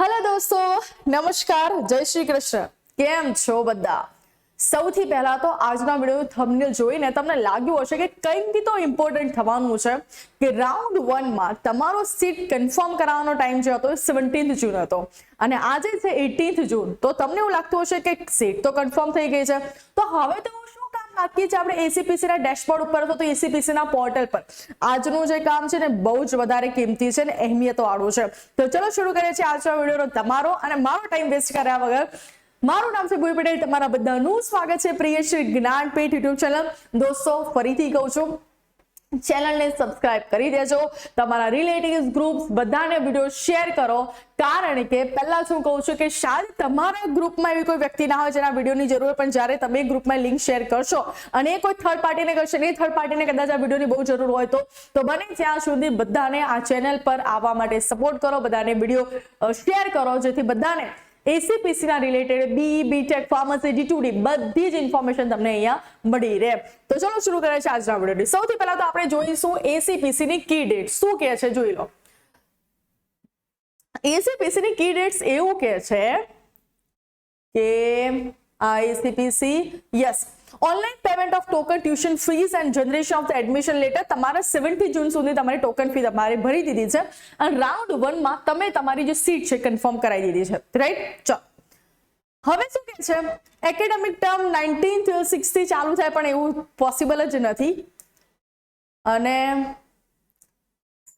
Hello દોસ્તો, નમસ્કાર, જય શ્રી કૃષ્ણ. કેમ છો બધા? સૌથી પહેલા તો આજના વિડીયો થંબનેલ જોઈને તમને લાગ્યું હશે કે કંઈક તો ઇમ્પોર્ટન્ટ થવાનું છે કે રાઉન્ડ 1 માં તમારો સીટ કન્ફર્મ કરાવવાનો ટાઈમ જે હતો 17th જૂન હતો અને આજે છે 18th જૂન. તો તમને એવું લાગતું હશે કે સીટ તો કન્ફર્મ થઈ ગઈ છે, તો હવે તો શું કામ બાકી છે આપણે એસીપીસી ના ડેશબોર્ડ ઉપર હતો તો એસીપીસી ના પોર્ટલ પર આજનું જે કામ છે ને બહુ જ વધારે કિંમતી છે ને અહેમિયત વાળું છે. તો ચલો શરૂ કરીએ છીએ આજના વિડીયોનો તમારો અને મારો ટાઈમ વેસ્ટ કર્યા વગર. મારું નામ છે ભૂઈ પટેલ, તમારા બધાનું સ્વાગત છે પ્રિયશ્રી જ્ઞાનપીઠ યુટ્યુબ ચેનલ. દોસ્તો ફરીથી કહું છું, ચેનલને સબસ્ક્રાઇબ કરી દેજો, તમારા રિલેટિવ્સ ગ્રુપ્સ બધાને વિડીયો શેર કરો, કારણ કે પહેલા હું કહું છું કે શાયદ તમારા ગ્રુપમાં એવી કોઈ વ્યક્તિ ના હોય જેના વિડીયોની જરૂર, પણ જ્યારે તમે ગ્રુપમાં લિંક શેર કરશો અને કોઈ થર્ડ પાર્ટીને કરશે ને થર્ડ પાર્ટીને કદાચ આ વિડીયોની બહુ જરૂર હોય તો બને ત્યાં સુધી બધાને આ ચેનલ પર આવવા માટે સપોર્ટ કરો, બધાને વિડીયો શેર કરો, જેથી બધાને એસીપીસી ના રિલેટેડ બીટેક ફાર્મસી D2D બધી જ ઇન્ફોર્મેશન તમને અહીંયા મળી રહે. તો ચલો શરૂ કરીએ છીએ આજના વિડીયોની. સૌથી પહેલા તો આપણે જોઈશું એસીપીસી ની કી ડેટ શું કહે છે, જોઈ લો. એસીપીસી ની કી ડેટ્સ એવું કહે છે કે આ ACPC yes online payment of token tuition fees and generation of the admission letter તમારા 17 જૂન સુધી તમારી ટોકન ફી તમારે ભરી દીધી છે અને રાઉન્ડ 1 માં તમે તમારી જે સીટ છે કન્ફર્મ કરાવી દીધી છે, રાઈટ? ચલો હવે શું કહે છે, એકેડેમિક ટર્મ 19th થી ચાલુ થાય પણ એવું પોસિબલ જ નથી અને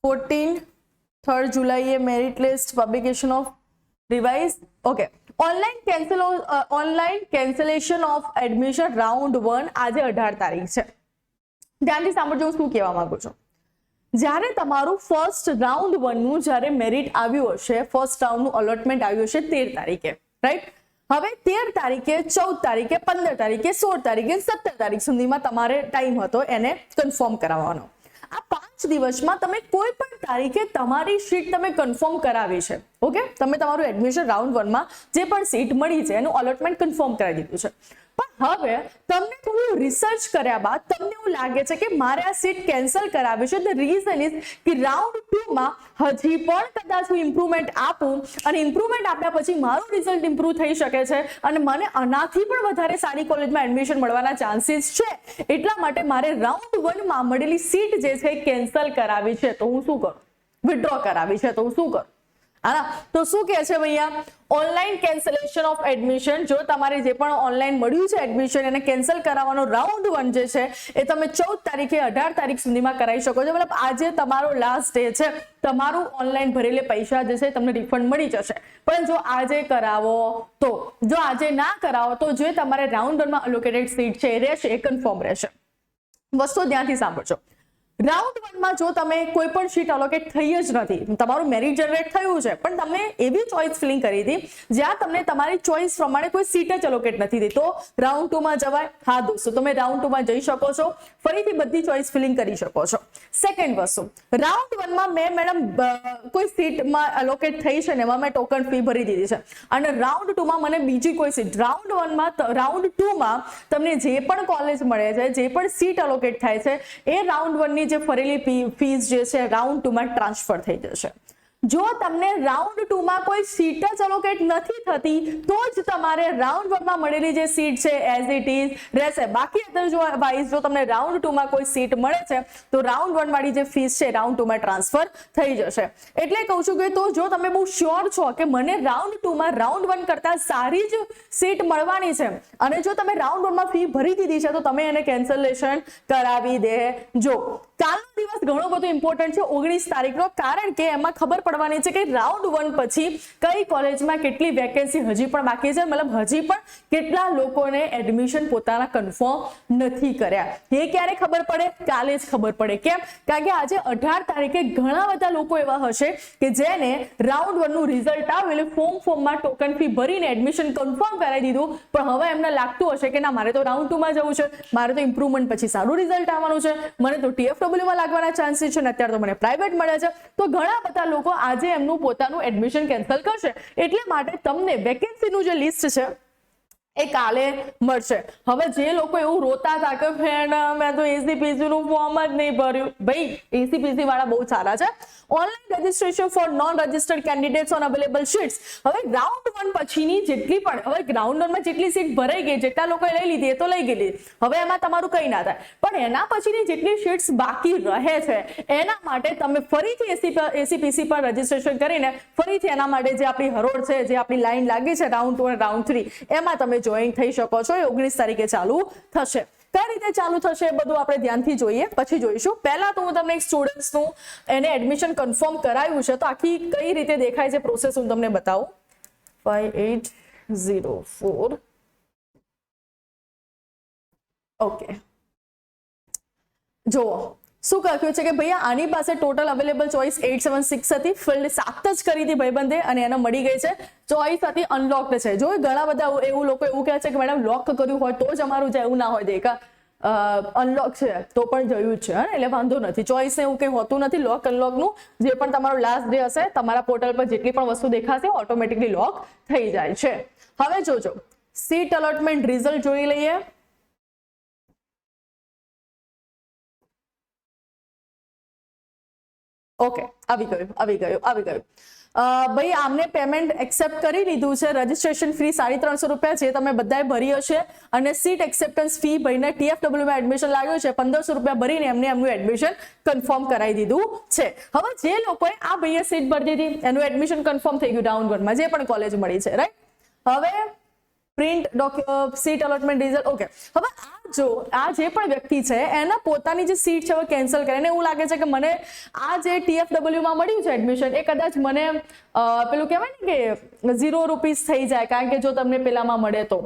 3rd જુલાઈએ merit list publication of revise. Okay, online cancellation of admission round 1 આજે 18 તારીખ છે. ધ્યાનથી સાંભળજો હું શું કહેવા માંગુ છું. જ્યારે તમારું ફર્સ્ટ રાઉન્ડ 1 નું જ્યારે મેરિટ આવ્યું હશે, ફર્સ્ટ રાઉન્ડનું અલોટમેન્ટ આવ્યું હશે 13 તારીખે, રાઈટ? હવે 13 તારીખે, 14 તારીખે, 15 તારીખે, 16 તારીખે, 17 તારીખ સુધીમાં તમારે ટાઈમ હતો એને કન્ફર્મ કરાવવાનો. આ 5 દિવસમાં તમે કોઈ પણ તારીખે તમારી સીટ તમે કન્ફર્મ કરાવી છે. ઓકે, તમે તમારું એડમિશન રાઉન્ડ 1 માં જે પણ સીટ મળી છે એનું અલોટમેન્ટ કન્ફર્મ કરાવી દીધું છે. પણ હવે તમને થોડું રિસર્ચ કર્યા બાદ તમને એવું લાગે છે કે મારે આ સીટ કેન્સલ કરાવી છે. ધ રીઝન ઇઝ કે રાઉન્ડ 2 માં હજી પણ કદાચ હું ઇમ્પ્રુવમેન્ટ આપું અને ઇમ્પ્રુવમેન્ટ આપ્યા પછી મારું રિઝલ્ટ ઇમ્પ્રુવ થઈ શકે છે અને મને આનાથી પણ વધારે સારી કોલેજમાં એડમિશન મળવાના ચાન્સીસ છે. એટલા માટે મારે રાઉન્ડ 1 માં મળેલી સીટ જે છે કેન્સલ કરાવી છે, તો હું શું કરું? વિથડ્રો કરાવી છે, તો હું શું કરું? તો શું કહે છે ભૈયા, ઓનલાઈન કેન્સલેશન ઓફ એડમિશન. જો તમારે જે પણ ઓનલાઈન મળ્યું છે એડમિશન એને કેન્સલ કરાવવાનો રાઉન્ડ 1 જે છે એ તમે 14 તારીખે 18 તારીખ સુધીમાં કરાવી શકો છો. મતલબ આજે તમારો લાસ્ટ ડે છે, તમારું ઓનલાઈન ભરેલે પૈસા જે છે તમને રિફંડ મળી જશે. પણ જો આજે કરાવો તો, જો આજે ના કરાવો તો જે તમારે રાઉન્ડ 1 માં અલોકેટેડ સીટ છે એ રહેશે, એ કન્ફર્મ રહેશે. વસ્તુ ધ્યાનથી સાંભળજો. રાઉન્ડ 1 માં જો તમે કોઈ પણ સીટ અલોકેટ થઈ જ નથી, તમારું મેરિટ જનરેટ થયું છે પણ તમે એવી ચોઇસ ફિલિંગ કરી હતી જ્યાં તમને તમારી ચોઇસ પ્રમાણે કોઈ સીટ જ અલોકેટ નથી થઈ, તો રાઉન્ડ 2 માં જવાય? હા દોસ્તો, તમે રાઉન્ડ 2 માં જઈ શકો છો, ફરીથી બધી ચોઇસ ફિલિંગ કરી શકો છો. સેકન્ડ વસ્તુ, રાઉન્ડ 1 માં મેં મેડમ કોઈ સીટમાં અલોકેટ થઈ છે ને એમાં મેં ટોકન ફી ભરી દીધી છે અને રાઉન્ડ 2 માં મને બીજી કોઈ સીટ, રાઉન્ડ 1 માં રાઉન્ડ 2 માં તમને જે પણ કોલેજ મળે છે, જે પણ સીટ અલોકેટ થાય છે એ રાઉન્ડ 1 ની જે ફરેલી ફીસ જે છે રાઉન્ડ 2 માં ટ્રાન્સફર થઈ જશે. જો તમને રાઉન્ડ 2 માં કોઈ સીટ જ અલોકેટ નથી થતી તો જ તમારે રાઉન્ડ 1 માં મળેલી જે સીટ છે એઝ ઇટ ઇઝ રહેશે. બાકી અધરવાઇઝ જો તમને રાઉન્ડ 2 માં કોઈ સીટ મળે છે તો રાઉન્ડ 1 વાળી જે ફીસ છે રાઉન્ડ 2 માં ટ્રાન્સફર થઈ જશે. એટલે કહું છું કે તો જો તમે બહુ શ્યોર છો કે મને રાઉન્ડ 2 માં રાઉન્ડ 1 કરતા સારી જ સીટ મળવાની છે અને જો તમે રાઉન્ડ 1 માં ફી ભરી દીધી છે તો તમે એને કેન્સલેશન કરાવી દેજો. કાલનો દિવસ ઘણો બધો ઇમ્પોર્ટન્ટ છે, 19 તારીખનો, કારણ કે એમાં ખબર પડવાની છે કે રાઉન્ડ 1 પછી કઈ કોલેજમાં કેટલી વેકેન્સી હજી પણ બાકી છે, મતલબ હજી પણ કેટલા લોકોને એડમિશન પોતાના કન્ફર્મ નથી કર્યા. એ ક્યારે ખબર પડે? કાલે જ ખબર પડે. કેમ? કારણ કે આજે 18 તારીખે ઘણા બધા લોકો એવા હશે કે જેને રાઉન્ડ 1 નું રિઝલ્ટ આવ્યું એટલે ફોર્મમાં ટોકન ફી ભરીને એડમિશન કન્ફર્મ કરાવી દીધું, પણ હવે એમને લાગતું હશે કે ના મારે તો રાઉન્ડ 2 માં જવું છે, મારે તો ઇમ્પ્રુવમેન્ટ પછી સારું રિઝલ્ટ આવવાનું છે, મને તો TFW માં લાગવાના ચાન્સીસ છે ને અત્યારે તો મને પ્રાઇવેટ મળે છે, તો ઘણા બધા લોકો આજે એમનું પોતાનું એડમિશન કેન્સલ કરશે. એટલે માટે તમને વેકેન્સીનું જે લિસ્ટ છે એ કાલે મળશે. હવે જે લોકો એવું રોતા હતા કે મેડમ મેં તો એસીપીસી નું ફોર્મ જ નહીં ભર્યું, ભાઈ એસીપીસી વાળા બહુ સારા છે. Online registration four non registered candidates on available sheets. હવે રાઉન્ડ 1 પછીની જેટલી પણ, હવે ગ્રાઉન્ડ 1 માં જેટલી સીટ ભરાઈ ગઈ, જેટલા લોકોએ લઈ લીધી એ તો લઈ ગયેલી, હવે એમાં તમારું કંઈ ના થાય. પણ એના પછીની જેટલી શીટ્સ બાકી રહે છે એના માટે તમે ફરીથી એસીપીસી પર રજીસ્ટ્રેશન કરીને ફરીથી એના માટે જે આપણી હરોળ છે, જે આપણી લાઈન લાગી છે રાઉન્ડ 2 અને રાઉન્ડ 3, એમાં તમે જોઈન થઈ શકો છો. એ 19 તારીખે ચાલુ થશે. કઈ રીતે ચાલુ થશે એ બધું આપણે ધ્યાનથી જોઈએ, પછી જોઈશું. પહેલા તો હું તમને એક સ્ટુડન્ટ્સનું એને એડમિશન કન્ફર્મ કરાયું છે તો આખી કઈ રીતે દેખાય છે પ્રોસેસ હું તમને બતાવું. 5804 ઓકે, જુઓ શું કહ્યું છે કે ભૈયા આની પાસે ટોટલ અવેલેબલ ચોઇસ 876 હતી, ફિલ્ડ 7 જ કરી હતી ભાઈબંધે અને એને મળી ગઈ છે. ચોઇસ હતી અનલોક્ડ છે. જો ઘણા બધા એવું લોકો એવું કહે છે કે મેડમ લોક કર્યું હોય તો જ અમારું જાય, એવું ના હોય. દેખા અનલોક છે તો પણ જોયું જ છે, એટલે વાંધો નથી. ચોઇસ એવું કંઈ હોતું નથી. લોક અનલોકનું જે પણ તમારો લાસ્ટ ડે હશે તમારા પોર્ટલ પર જેટલી પણ વસ્તુ દેખાશે ઓટોમેટિકલી લોક થઈ જાય છે. હવે જોજો સીટ અલોટમેન્ટ રિઝલ્ટ જોઈ લઈએ. ઓકે, આવી ગયું. ભાઈ આમને પેમેન્ટ એક્સેપ્ટ કરી લીધું છે. રજીસ્ટ્રેશન ફી 350 રૂપિયા જે તમે બધાએ ભરી હશે અને સીટ એક્સેપ્ટન્સ ફી ભરીને TFW માં એડમિશન લાગ્યું છે 1500 રૂપિયા ભરીને એમનું એડમિશન કન્ફર્મ કરાવી દીધું છે. હવે જે લોકોએ આ ભાઈએ સીટ ભરી દીધી એનું એડમિશન કન્ફર્મ થઈ ગયું રાઉન્ડ 1 માં જે પણ કોલેજ મળી છે, રાઈટ. હવે print seat allotment result. Okay, હવે આ જે પણ વ્યક્તિ છે એના પોતાની જે સીટ છે હવે કેન્સલ કરીને એવું લાગે છે કે મને આ જે TFW માં મળ્યું છે એડમિશન એ કદાચ મને પેલું કહેવાય ને કે 0 રૂપીસ થઈ જાય, કારણ કે જો તમને પેલામાં મળે તો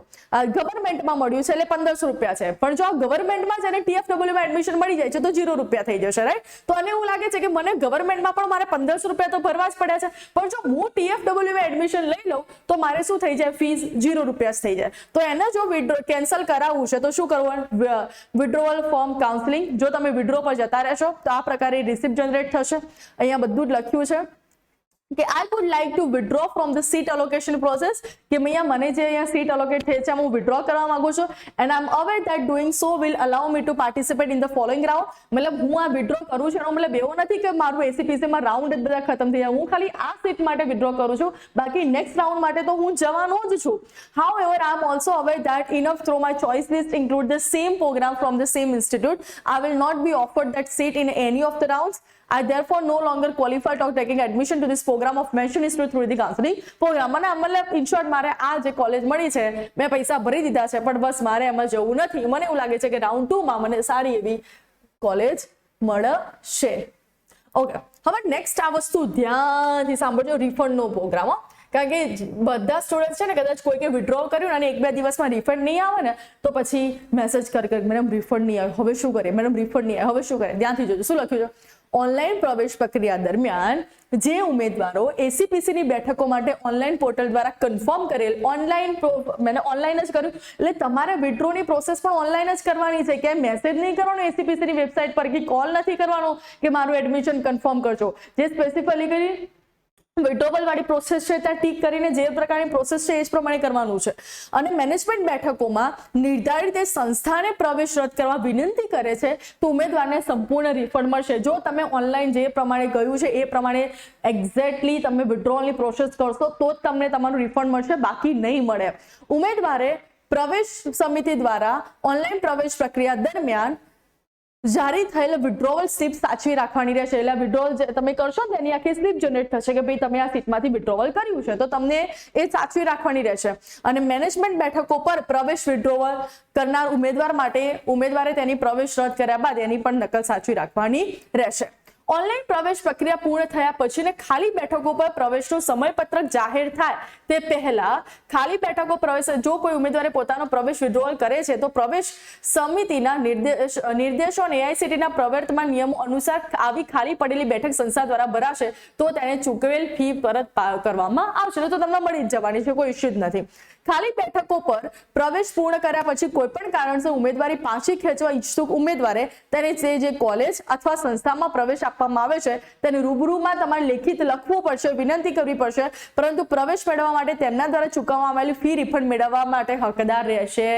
ગવર્મેન્ટમાં મળ્યું છે એટલે 1500 રૂપિયા છે, પણ જો આ ગવર્મેન્ટમાં જેને TFW માં એડમિશન મળી જાય છે તો 0 રૂપિયા થઈ જશે, રાઈટ. તો એને એવું લાગે છે કે મને ગવર્મેન્ટમાં પણ મારે 1500 રૂપિયા તો ભરવા જ પડ્યા છે, પણ જો હું TFW માં એડમિશન લઈ લઉં તો મારે શું થઈ જાય, ફીસ 0 રૂપિયા થઈ જાય. તો એને જો કેન્સલ કરાવવું છે તો શું કરવું, વિડ્રોવલ ફોર્મ કાઉન્સેલિંગ. જો તમે વિડ્રો પર જતા રહેશો તો આ પ્રકારે રિસિપ્ટ જનરેટ થશે. અહીંયા બધું જ લખ્યું છે કે I would like to withdraw from the seat allocation process, કે મને જે અહીંયા સીટ અલોકેટ થઈ છે હું વિડ્રો કરવા માંગુ છું and I am aware that doing so will allow me to participate in the following round. મતલબ હું આ વિડ્રો કરું છું એનો મતલબ એવો નથી કે મારું એસીપીસી માં રાઉન્ડ જ બધા ખતમ થઈ જાય. હું ખાલી આ સીટ માટે વિડ્રો કરું છું, બાકી નેક્સ્ટ રાઉન્ડ માટે તો હું જવાનો જ છું. However, I am also aware that enough through my choice list include the same program from the same institute. I will not be offered that seat in any of the rounds. I therefore no longer qualify for taking admission to this program of mentioned institute through the counseling program. મને મતલબ in short મારે આ જે college મળી છે મેં પૈસા ભરી દીધા છે પણ બસ મારે એમાં જવું નથી. મને એવું લાગે છે કે રાઉન્ડ 2 માં મને સારી એવી કોલેજ મળશે. ઓકે, હવે નેક્સ્ટ આ વસ્તુ ધ્યાનથી સાંભળજો, રિફંડનો પ્રોગ્રામ. કારણ કે બધા સ્ટુડન્ટ છે ને કદાચ કોઈકે વિડ્રો કર્યું અને 1-2 દિવસમાં રિફંડ નહીં આવે ને તો પછી મેસેજ કરી મેડમ રિફંડ નહીં આવે, હવે શું કરીએ, મેડમ રિફંડ નહીં આવે, હવે શું કરીએ. ધ્યાનથી જોજો શું લખ્યું છે. ઓનલાઈન પ્રવેશ પ્રક્રિયા દરમિયાન જે ઉમેદવારો એસીપીસીની બેઠકો માટે ઓનલાઈન પોર્ટલ દ્વારા કન્ફર્મ કરેલ મેં ઓનલાઈન જ કર્યું એટલે તમારે વિડ્રોની પ્રોસેસ પણ ઓનલાઈન જ કરવાની છે. કે મેસેજ નહીં કરવાનો એસીપીસીની વેબસાઇટ પર કે કોલ નથી કરવાનો કે મારું એડમિશન કન્ફર્મ કરજો. જે સ્પેસિફિકલી વિડ્રોવલ વાળી પ્રોસેસ છે ત્યાં ટીક કરીને જે પ્રકારની પ્રોસેસ છે એ જ પ્રમાણે કરવાનું છે. અને મેનેજમેન્ટ બેઠકોમાં નિર્ધારિત સંસ્થાને પ્રવેશ રદ કરવા વિનંતી કરે છે તો ઉમેદવારને સંપૂર્ણ રિફંડ મળશે. જો તમે ઓનલાઈન જે પ્રમાણે કહ્યું છે એ પ્રમાણે એક્ઝેક્ટલી તમે વિડ્રોવલની પ્રોસેસ કરશો તો જ તમને તમારું રિફંડ મળશે, બાકી નહીં મળે. ઉમેદવારે પ્રવેશ સમિતિ દ્વારા ઓનલાઈન પ્રવેશ પ્રક્રિયા દરમિયાન જારી થયેલ વિડ્રોવલ સ્લીપ સાચવી રાખવાની રહેશે. એટલે વિડ્રોવલ તમે કરશો ને એની આખી સ્લીપ જનરેટ થશે કે ભાઈ તમે આ સીટમાંથી વિડ્રોવલ કર્યું છે તો તમને એ સાચવી રાખવાની રહેશે. અને મેનેજમેન્ટ બેઠકો પર પ્રવેશ વિડ્રોવલ કરનાર ઉમેદવાર માટે ઉમેદવારે તેની પ્રવેશ રદ કર્યા બાદ એની પણ નકલ સાચવી રાખવાની રહેશે. ઓનલાઈન પ્રવેશ પ્રક્રિયા પૂર્ણ થયા પછી ખાલી બેઠકો પર પ્રવેશનું સમયપત્રક જાહેર થાય તે પહેલા ખાલી બેઠકો પ્રવેશ જો કોઈ ઉમેદવારે પોતાનો પ્રવેશ વિડ્રોવલ કરે છે તો પ્રવેશ સમિતિના નિર્દેશો અને એઆઈસીટીના પ્રવર્તમાન નિયમો અનુસાર આવી ખાલી પડેલી બેઠક સંસ્થા દ્વારા ભરાશે તો તેને ચૂકવેલ ફી પરત કરવામાં આવશે. તો તમને મળી જ જવાની છે, કોઈ ઇશ્યુ જ નથી. ખાલી બેઠકો પર પ્રવેશ પૂર્ણ કર્યા પછી કોઈ પણ કારણસર ઉમેદવારી પાછી ખેંચવા ઈચ્છુક ઉમેદવારે તેને જે કોલેજ અથવા સંસ્થામાં પ્રવેશ આપવા આપવામાં આવે છે તેને રૂબરૂમાં તમારે લેખિત લખવું પડશે, વિનંતી કરવી પડશે, પરંતુ પ્રવેશ મેળવવા માટે તેમના દ્વારા ચૂકવવામાં આવેલી ફી રિફંડ મેળવવા માટે હકદાર રહેશે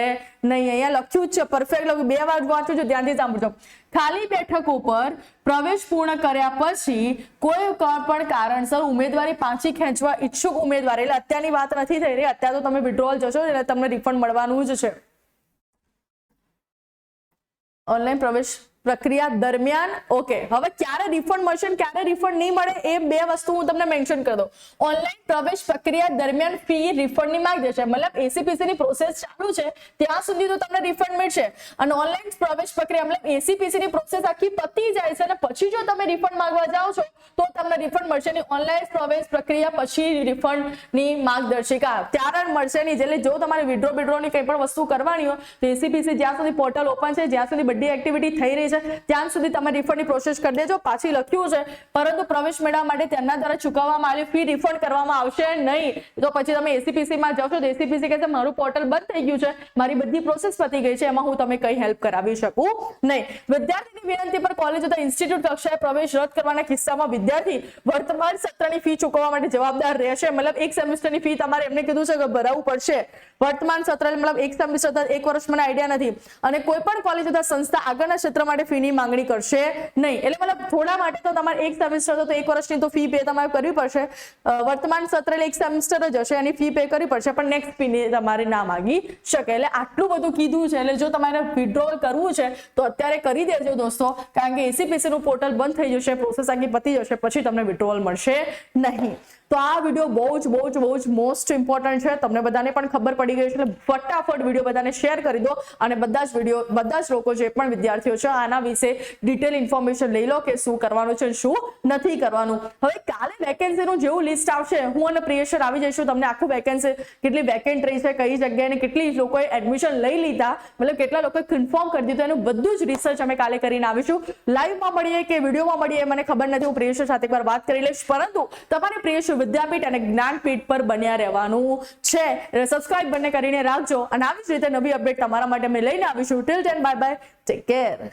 નહીં. અહીંયા લખ્યું જ છે, પરફેક્ટ લખ્યું, 2 વાર વાંચું છું, ધ્યાનથી સાંભળજો. ખાલી બેઠક ઉપર પ્રવેશ પૂર્ણ કર્યા પછી કોઈ પણ કારણસર ઉમેદવારી પાછી ખેંચવા ઈચ્છુક ઉમેદવાર, એટલે અત્યારની વાત નથી થઈ રહી, અત્યારે તો તમે વિડ્રોવલ જશો એટલે તમને રિફંડ મળવાનું જ છે. ઓનલાઈન પ્રવેશ પ્રક્રિયા દરમિયાન ઓકે. હવે ક્યારે રિફંડ મળશે ક્યારે રિફંડ નહીં મળે એ 2 વસ્તુ હું તમને મેન્શન કરી દઉં. ઓનલાઈન પ્રવેશ પ્રક્રિયા દરમિયાન ફી રિફંડની માંગ જશે, મતલબ એસીપીસી ની પ્રોસેસ ચાલુ છે ત્યાં સુધી તો તમને રિફંડ મળશે, અને ઓનલાઈન પ્રવેશ પ્રક્રિયા મતલબ એસીપીસી ની પ્રોસેસ આખી પતી જાય છે અને પછી જો તમે રિફંડ માંગવા જાઓ છો તો તમને રિફંડ મળશે નહીં. ઓનલાઈન પ્રવેશ પ્રક્રિયા પછી રિફંડની માર્ગદર્શિકા ત્યારે મળશે નહીં. એટલે જો તમારે વિડ્રોની કંઈ પણ વસ્તુ કરવાની હોય તો એસીપીસી જ્યાં સુધી પોર્ટલ ઓપન છે, જ્યાં સુધી બધી એક્ટિવિટી થઈ રહી છે ત્યાં સુધી તમે રિફંડની પ્રોસેસ કરી દેજો. પાછી લખ્યું છે પરંતુ પ્રવેશ મેળવવા માટે તેમના દ્વારા ચૂકવવામાં આવેલી ફી રિફંડ કરવામાં આવશે નહીં. તો પછી તમે એસીપીસી માં જશો તો એસીપીસી કહેશે મારું પોર્ટલ બંધ થઈ ગયું છે, મારી બધી પ્રોસેસ પતી ગઈ છે, એમાં હું તમે કઈ હેલ્પ કરાવી શકું નહીં. વિદ્યાર્થીની વિનંતી પર કોલેજ અથવા ઇન્સ્ટિટ્યૂટ કક્ષાએ પ્રવેશ રદ કરવાના કિસ્સામાં વિદ્યાર્થી વર્તમાન સત્રની ફી ચૂકવવા માટે જવાબદાર રહેશે. મતલબ 1 સેમેસ્ટરની ફી તમારે એમને કીધું છે કે ભરાવવું પડશે. વર્તમાન સત્ર મતલબ 1 સેમેસ્ટર 1 વર્ષ મને આઈડિયા નથી, અને કોઈ પણ કોલેજ અથવા સંસ્થા આગળના ક્ષેત્ર માટે ફીની માંગણી કરશે નહીં. એટલે મતલબ થોડા માટે તો તમારે 1 સેમેસ્ટર તો 1 વર્ષની તો ફી પે તમારે કરવી પડશે. વર્તમાન સત્ર એટલે 1 સેમેસ્ટર જ હશે, એની ફી પે કરવી પડશે, પણ નેક્સ્ટ ફી તમારે ના માંગી શકે. એટલે આટલું બધું કીધું છે. એટલે જો તમારે વિડ્રોલ કરવું છે તો અત્યારે કરી દેજો દોસ્તો, કારણ કે એસીપીસી નું પોર્ટલ બંધ થઈ જશે, પ્રોસેસ આખી પતી જશે, પછી તમને વિડ્રોલ મળશે નહીં. તો આ વિડીયો બહુ જ મોસ્ટ ઇમ્પોર્ટન્ટ છે, તમને બધાને પણ ખબર પડી ગઈ છે, એટલે ફટાફટ વિડીયો બધાને શેર કરી દો, અને બધા જ લોકો જે પણ વિદ્યાર્થીઓ છે આના વિશે ડિટેલ ઇન્ફોર્મેશન લઈ લો કે શું કરવાનું છે શું નથી કરવાનું. હવે કાલે વેકેન્સીનું જેવું લિસ્ટ આવશે, હું અને પ્રિયેશર આવી જઈશું, તમને આખું વેકેન્સી કેટલી વેકેન્ટ રહી છે, કઈ જગ્યાએ ને કેટલી લોકોએ એડમિશન લઈ લીધા, મતલબ કેટલા લોકોએ કન્ફર્મ કરી દીધું, એનું બધું જ રિસર્ચ અમે કાલે કરીને આવીશું. લાઈવમાં મળીએ કે વિડીયોમાં મળીએ મને ખબર નથી, હું પ્રિયેશર સાથે એકવાર વાત કરી લઈશ, પરંતુ તમારે પ્રિયેશર વિદ્યાપીઠ અને જ્ઞાનપીઠ પર બન્યા રહેવાનું છે. એટલે સબસ્ક્રાઇબ બંને કરીને રાખજો, અને આવી જ રીતે નવી અપડેટ તમારા માટે અમે લઈને આવીશું. Till then bye bye, take care.